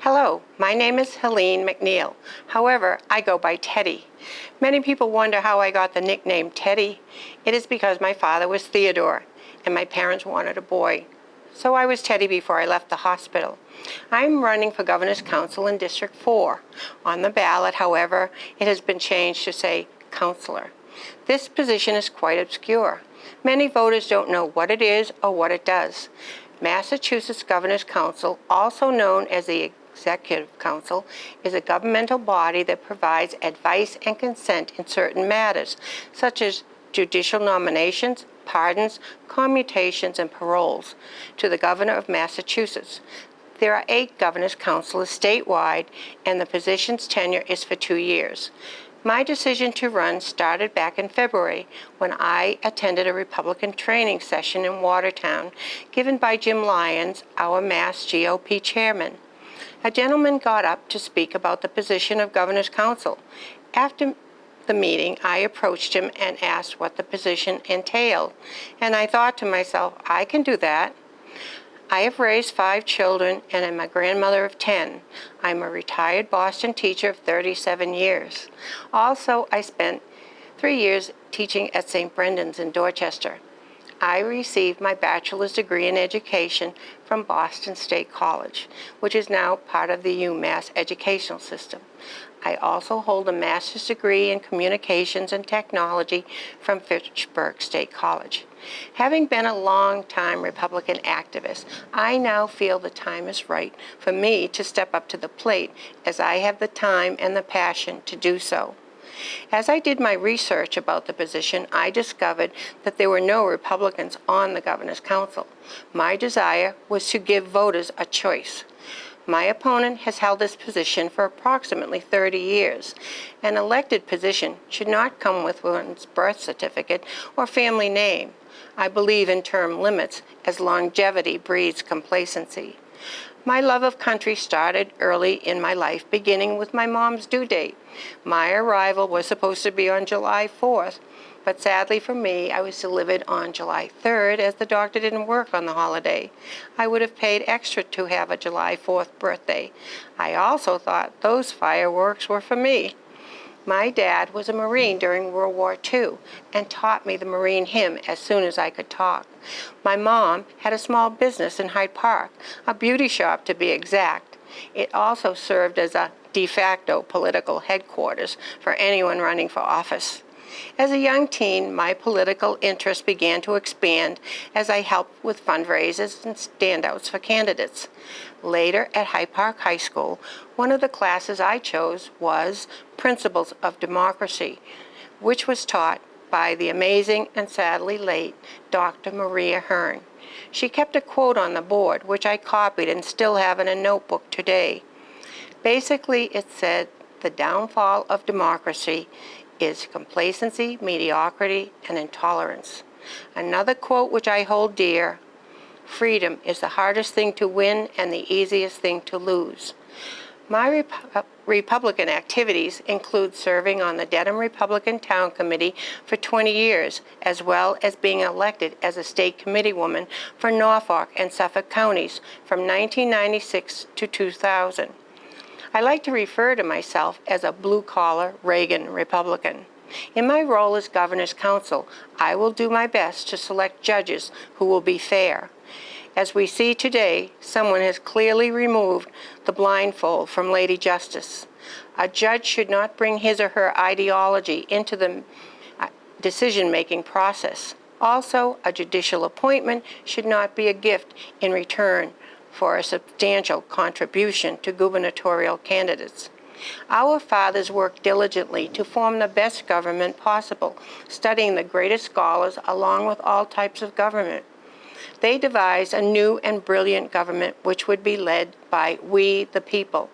Hello, my name is Helene McNeil. However, I go by Teddy. Many people wonder how I got the nickname Teddy. It is because my father was Theodore and my parents wanted a boy. So I was Teddy before I left the hospital. I'm running for Governor's Council in District 4. On the ballot, however, it has been changed to say Counselor. This position is quite obscure. Many voters don't know what it is or what it does. Massachusetts Governor's Council, also known as the Executive Council, is a governmental body that provides advice and consent in certain matters, such as judicial nominations, pardons, commutations, and paroles, to the Governor of Massachusetts. There are 8 Governor's Councilors statewide, and the position's tenure is for 2 years. My decision to run started back in February when I attended a Republican training session in Watertown given by Jim Lyons, our Mass GOP chairman. A gentleman got up to speak about the position of Governor's Council. After the meeting, I approached him and asked what the position entailed, and I thought to myself, I can do that. I have raised 5 children and I'm a grandmother of 10. I'm a retired Boston teacher of 37 years. Also, I spent 3 years teaching at St. Brendan's in Dorchester. I received my bachelor's degree in education from Boston State College, which is now part of the UMass educational system. I also hold a master's degree in communications and technology from Fitchburg State College. Having been a long-time Republican activist, I now feel the time is right for me to step up to the plate, as I have the time and the passion to do so. As I did my research about the position, I discovered that there were no Republicans on the Governor's Council. My desire was to give voters a choice. My opponent has held this position for approximately 30 years. An elected position should not come with one's birth certificate or family name. I believe in term limits, as longevity breeds complacency. My love of country started early in my life, beginning with my mom's due date. My arrival was supposed to be on July 4th, but sadly for me, I was delivered on July 3rd as the doctor didn't work on the holiday. I would have paid extra to have a July 4th birthday. I also thought those fireworks were for me. My dad was a Marine during World War II and taught me the Marine hymn as soon as I could talk. My mom had a small business in Hyde Park, a beauty shop to be exact. It also served as a de facto political headquarters for anyone running for office. As a young teen, my political interest began to expand as I helped with fundraisers and standouts for candidates. Later, at Hyde Park High School, one of the classes I chose was Principles of Democracy, which was taught by the amazing and sadly late Dr. Maria Hearn. She kept a quote on the board, which I copied and still have in a notebook today. Basically, it said, "The downfall of democracy is complacency, mediocrity, and intolerance." Another quote which I hold dear: "Freedom is the hardest thing to win and the easiest thing to lose." My Republican activities include serving on the Dedham Republican Town Committee for 20 years, as well as being elected as a state committeewoman for Norfolk and Suffolk counties from 1996 to 2000. I like to refer to myself as a blue-collar Reagan Republican. In my role as Governor's Council, I will do my best to select judges who will be fair. As we see today, someone has clearly removed the blindfold from Lady Justice. A judge should not bring his or her ideology into the decision-making process. Also, a judicial appointment should not be a gift in return for a substantial contribution to gubernatorial candidates. Our fathers worked diligently to form the best government possible, studying the greatest scholars along with all types of government. They devised a new and brilliant government which would be led by we, the people.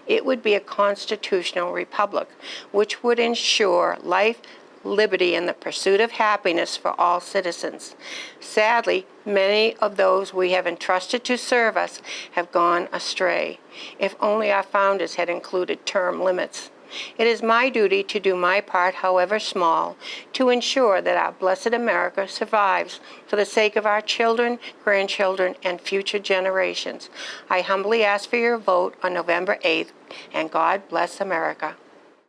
It would be a constitutional republic which would ensure life, liberty, and the pursuit of happiness for all citizens. Sadly, many of those we have entrusted to serve us have gone astray. If only our founders had included term limits. It is my duty to do my part, however small, to ensure that our blessed America survives for the sake of our children, grandchildren, and future generations. I humbly ask for your vote on November 8th, and God bless America.